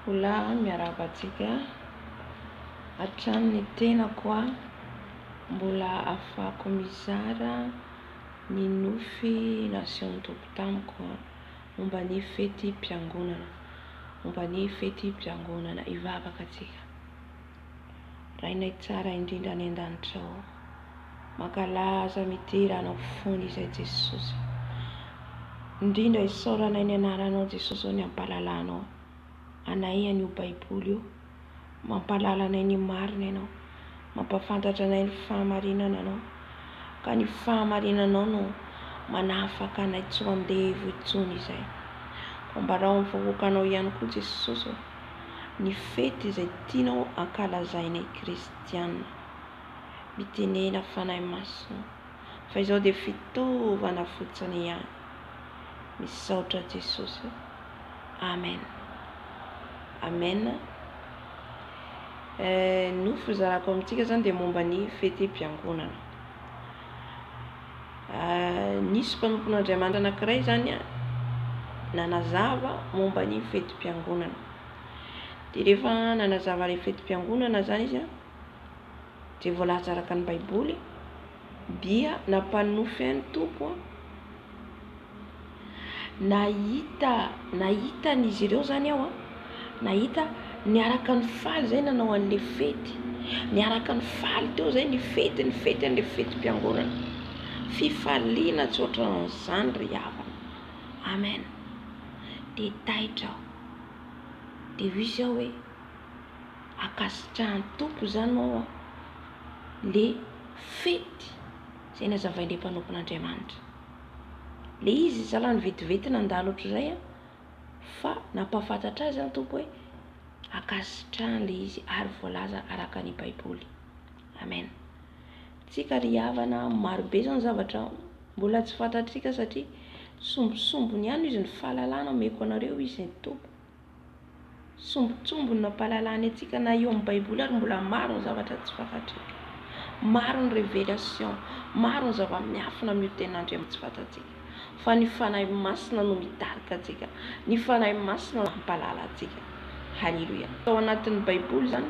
Hola, miarahaba antsika hatrany ny tenako mbola ahafahako mizara ny nofy naseho Tompo tamiko momba ny fety-piangonana hivavaka antsika. Rainay tsara indrindra any an-danitra ao, mankalaza miterana fony izay Jesosy, indrindra isaoranay ny anaranao Jesosy, ny ampalalanao anay an'io baiboly io, mampalala anay ny marina ianao, mampafantatra anay ny fahamarinana anao, ka ny fahamarinanao no manafaka anay tsy ho andevo intsony izay. Ambarao amin'ny vahoakanao ihany koa Jesosy ny fety izay tianao ankalazainay kristianina, mitenena fanahy masina fa izao dia fitaovana fotsiny ihany. Misaotra Jesosy. Amen. Amen. Nofy zarako amintsika zany dia momba ny fety-piangonana. Nisy mpanompon'Andriamanitra anankiray zany nanazava momba ny fety-piangonana. Dia rehefa nanazava ny fety-piangonana zany izy dia voalaza araka ny baiboly dia nampanofy any Tompo nahita n'izy ireo zany aho nahita niaraka ny faly zay nanao an'le fety, niaraka ny faly teo zay ny fety an'le fety-piangonana, fifaliana tsy ohatran'izany ry havana. Amen. Dia taitra aho, dia izy aho hoe akasitrahan'ny Tompo zany ao le fety zay nazavain'le mpanompon'Andriamanitra. Le izy zalany vetivety nandalo ohatr'izay fa nampafantatra azy ny Tompo hoe akasitrahany le izy ary voalaza araka ny baiboly. Amen. Tsika ry havana, marobe zany zavatra mbola tsy fantatrika satria sombosombony ihany izy ny fahalalana meko anareo izy ny Tompo. Sombotsombony nampalalany antsika na eo amin'ny baiboly ary mbola maro ny zavatra tsy fantatrika, maro ny révélation, maro ny zava-miafina amin'io tenin'Andriamanitra tsy fantatrika, fa ny fanahy masina no mitarika antsika, ny fanahy masina no mampalala antsika. Halleluja. Ao anatin'ny baiboly zany,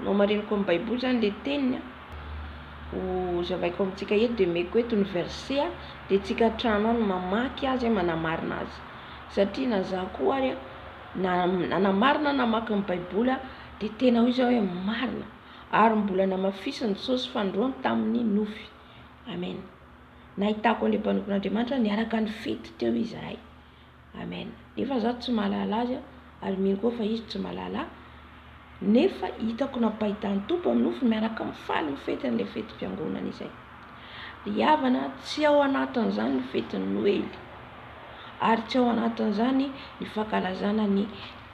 no mariniko amin'ny baiboly zany le teniny zavaiko amintsika eto dia meko eto ny verset dia tsika trano no mamaky azy manamarina azy, satria na za koa ary nanamarina namaky ny baiboly dia tena hoe zao hoe marina ary mbola namafisiny Jesosy fandroany tamin'ny nofy. Amen. Nahitako an'le mpanompon'Andriamanitra niaraka ny fety teo izy ray. Amen. Nefa za tsy mahalala azy ary mino koa fa izy tsy mahalala, nefa hitako nampahitan'ny Tompo amin'ny nofy miaraka mifaly ny fety an'le fety-piangonana izay. Ry havana, tsy ao anatin'izany ny fetin'ny Noely, ary tsy ao anatin'izany ny fankalazana ny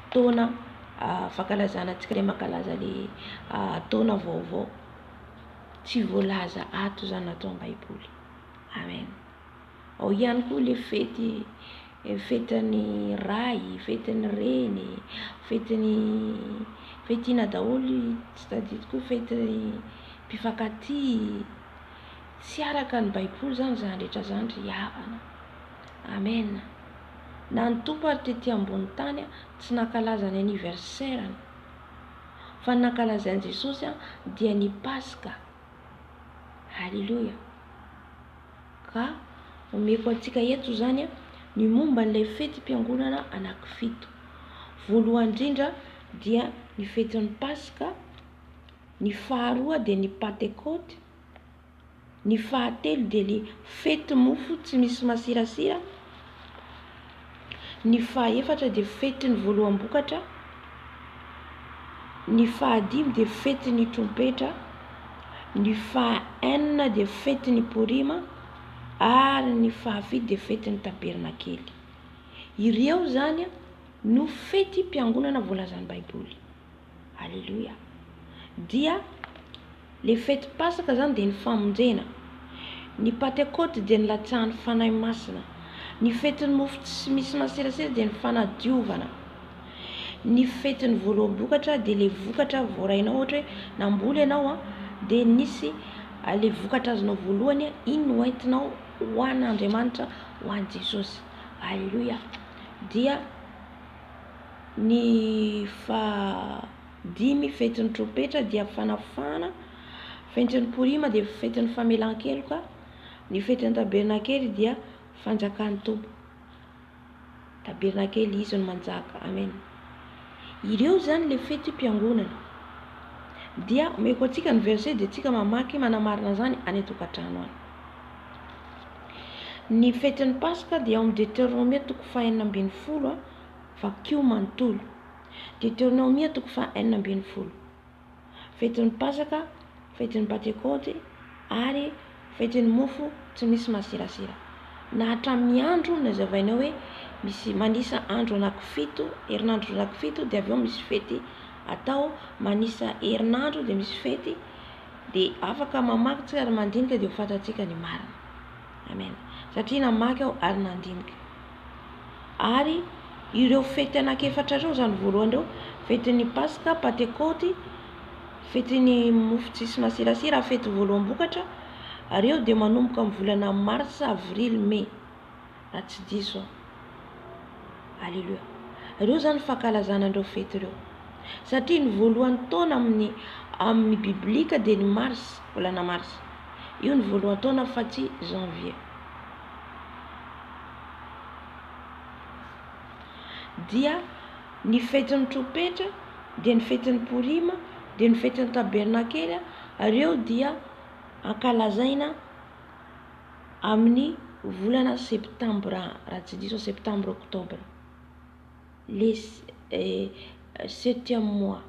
taona fankalazana antsika ilay mankalaza le taona vaovao. Tsy voalaza ato zany natao amin'ny baiboly. Amen. Ao ihany koa le fetin'ny ray, fetin'ny reny, fetina daholo tsy tadidiko koa, fetin'ny mpifankatia. Tsy araka ny baiboly zany zany rehetra zany ry havana. Amen. Na ny Tompo ary tetỳ ambony tany tsy nankalaza ny anniversairany, fa nankalaza an'i Jesosy dia ny Pasika. Halleluja. Ka omeko antsika eto zany ny momba n'ilay fety-piangonana anankifito. Voalohany indrindra dia ny fetin'ny Pasika, ny faharoa dia ny Pentecote, ny fahatelo dia ny fety mofo tsy misy masirasira, ny fahaefatra dia fetin'ny voaloam-bokatra, ny fahadimy dia fetin'ny trompetra, ny fahaenina dia fetin'ny Porima, ary ny fahafito dia fetin'ny tabernakely. Ireo zany no fety-piangonana voalazan'ny baiboly. Halleluja. Dia le fety Pasika zany dia ny famonjena, ny Pentecote dia ny latsahan'ny fanahy masina, ny fetin'ny mofo tsy misy masirasira dia ny fanadiovana, ny fetin'ny voaloam-bokatra dia le vokatra voarainao, ohatra hoe namboly ianao dia nisy le vokatra azonao voalohany iny no entinao ho an'Andriamanitra, ho an'i Jesosy. Halleluja. Dia Ny dimy fetin'ny tropetra dia fanafana, fetin'ny porima dia fetin'ny famelan-keloka, ny fetin'ny tabernakely dia fanjakan'ny tompo. Tabernakely izy no manjaka, amen. Ireo zany le fety mpiangonana. Dia omeko antsika ny verset dia tsika mamaky manamarina zany any an-tokantrano any. Ny fetin'ny Pasika dia amin'ny Deutéronomie 4:40 vakio manontolo. Deutéronomie 4:40. Fetin'ny Pasika, fetin'ny Pentecote ary fetin'ny mofo tsy misy masirasira. Na hatramin'ny andro nazavaina hoe misy manisa andro anankifito, herinandro anankifito dia avy eo misy fety atao, manisa herinandro dia misy fety, dia afaka mamaky tsika ary mandinika dia ho fantatsika ny marina. Amen. Satria namaky aho ary nandinika. Ary ireo fety anankiefatra ireo zany voalohany ireo, fetin'ny Pasika, Pentecote, fetin'ny mofo tsisy masirasira, fety voaloam-bokatra, ary eo dia manomboka amin'ny volana Mars, Avril, Mai. Raha tsy diso. Alleluia. Ireo zany fankalazana andreo fety ireo. Satria ny voalohan'ny taona amin'ny biblika dia ny Mars, volana Mars. Io ny voalohan'ny taona fa tsy Janvier. Dia ny fetin'ny tropetra, dia ny fetin'ny porima, dia ny fetin'ny tabernakely, ireo dia ankalazaina amin'ny volana septambra, raha tsy diso septembre octobre, les 7e mois,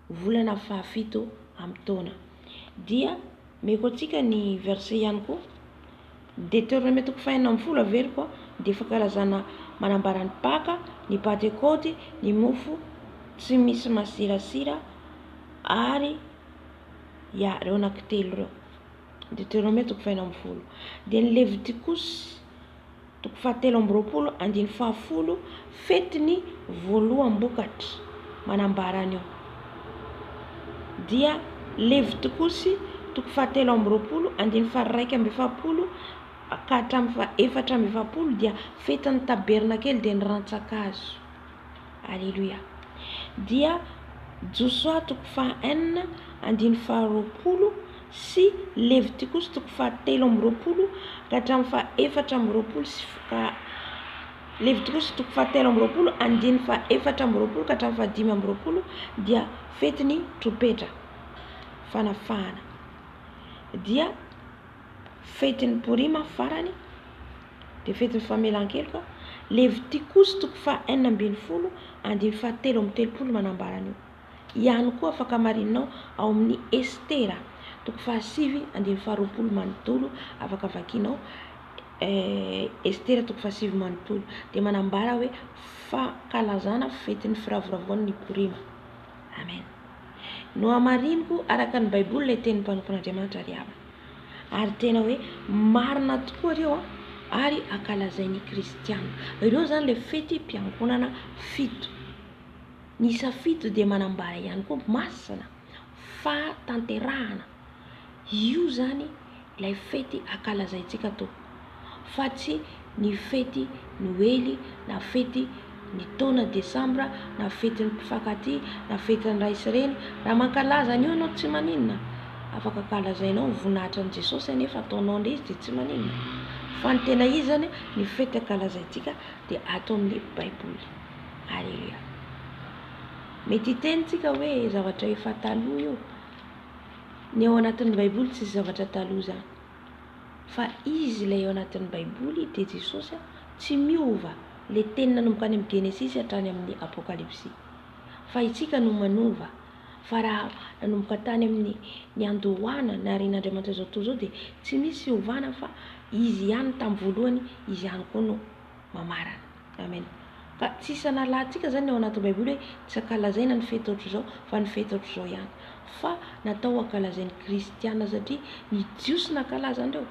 volana fahafito amin'ny taona. Dia meko antsika ny verset ihany koa, Deutéronomie 4:40 avery dia fankalazana manambara ny Paka, ny Pentecote, ny mofo tsy misy masirasira ary ireo anankitelo ireo. Deutéronomie 4:40. Dia ny Levitikos 4:20 andiny fahafolo, fetiny voaloam-bokatra manambara an'io. Dia Levitikos 4:20 andiny faha-1:20 ka hatramin'ny faha-4:20 dia fetin'ny tabernakely dia ny rantsan-kazo. Alleluia. Dia Joshua 4:1 andiny faha-20 sy Levitikos 4:20 ka hatramin'ny faha-4:20 ka Levitikos 4:20 andiny faha-4:20 ka hatramin'ny faha-5:20 dia fetin'ny tropetra, fanafahana. Dia fetin'ny porima farany, dia fetin'ny famelan-keloka, Levitikos 4:1 andiny faha-3:30 manambara an'io. Ihany koa afaka marinanao ao amin'ny Estera 5 andiny faha-20 manontolo, afaka vakinao Estera 5 manontolo, dia manambara hoe fankalazana fetin'ny firavoravoan'ny ny porima. Amen. No hamariniko araka ny Baiboly ilay tenin'ny mpanompon'Andriamanitra ry havana, ary tena hoe marina tokoa ireo ary ankalazain'ny kristianina. Ireo zany le fety mpiangonana fito. Ny isa fito dia manambara ihany koa masina, fahatanterahana. Io zany ilay fety ankalazaintsika to, fa tsy ny fety Noely, na fety ny taona Desambra, na fetin'ny mpifankatia, na fetin'ny raisy reny. Raha mankalaza an'io ianao tsy maninona, afaka ankalazainao voninahitran'i Jesosy anefa ataonao indray izy dia tsy maninona. Fa ny tena izy zany ny fety ankalazaintsika dia atao amin'ny Baiboly. Alleluia. Mety hitenitsika hoe zavatra efa taloha io. Ny ao anatin'ny Baiboly tsy zavatra taloha zany, fa izy ilay ao anatin'ny Baiboly dia Jesosy tsy miova. Le teny nanomboka any amin'ny Genesisy hatrany amin'ny Apokalipsy. Fa itsika no manova. Fa raha nanomboka tany amin'ny andohana na ren'Andriamanitra zao toa zao dia tsy misy fiovana, fa izy ihany tamin'ny voalohany, izy ihany koa no mamarana. Amen. Ka tsisy analantsika zany ao anatin'ny Baiboly hoe tsy ankalazaina ny fety ohatr'izao fa ny fety ohatr'izao ihany, fa natao ankalazain'ny kristianina satria ny jiosy nankalaza andreo.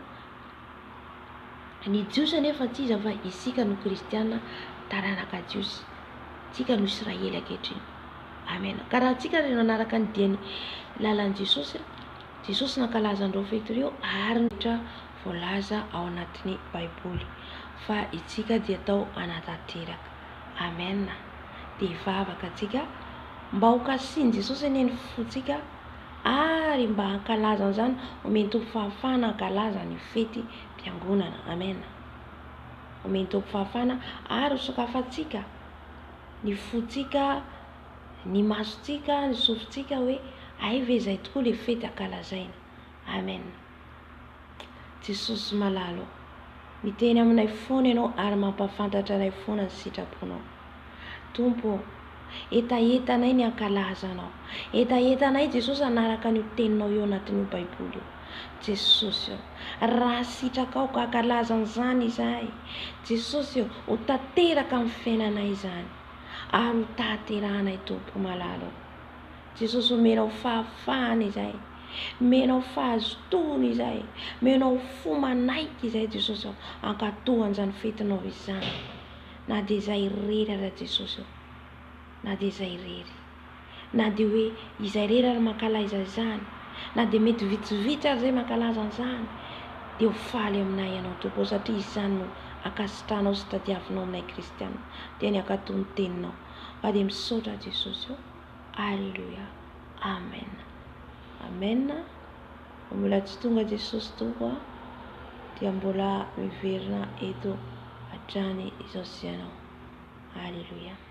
Ny jiosy anefa tsy iza fa isika no kristianina taranaka jiosy, tsika no Israely ankehitriny. Amen. Ka raha tsika reno anaraka ny diany lalan'i Jesosy, Jesosy nankalaza andreo fety ireo ary nitra voalaza ao anatin'ny Baiboly, fa itsika dia atao anatanteraka. Amen. Dia hivavaka antsika mba ho kasiany Jesosy eny fotsika ary mba hankalazana izany omeny tompo fahafahana hankalaza ny fety mpiangonana. Amen. Omeny tompo fahafahana ary hosokafantsika ny fotsika, ny masontsika, ny sofintsika hoe aiva izay tokoa le fety hankalazaina. Amen. Jesosy malalo, miteny aminay foana ianao ary mampafantatra anay foana ny sitraponao. Tompo, etaetanay ny hankalazanao, etaetanay Jesosy anaraka ny teninao eo anatin'io baiboly io. Jesosy io, raha sitrakao ka hankalazan'izany izahay. Jesosy io, ho tanteraka amin'ny fiainanay izany ary ho tahaterahanay tompo malalo. Jesosy omenao fahafahana izahay, menao fahazotoana izahay, menao fo manaiky izahay Jesosy hankatohan'izany fetinao izany. Na dia izay irery ara Jesosy, na dia izay irery, na dia hoe izay irery ary mankalaza izany, na dia mety vitsivitsy ary izay mankalaza izany, dia ho faly aminay ianao tompo, satria izany no ankasitranao sy tadiavinao aminay kristianina, dia ny ankatony teninao. Fa dia misaotra Jesosy. Alleluia. Amen. Amen. Mbola tsy tonga Jesosy tompo dia mbola miverina eto hatrany izao sianao. Alleluia.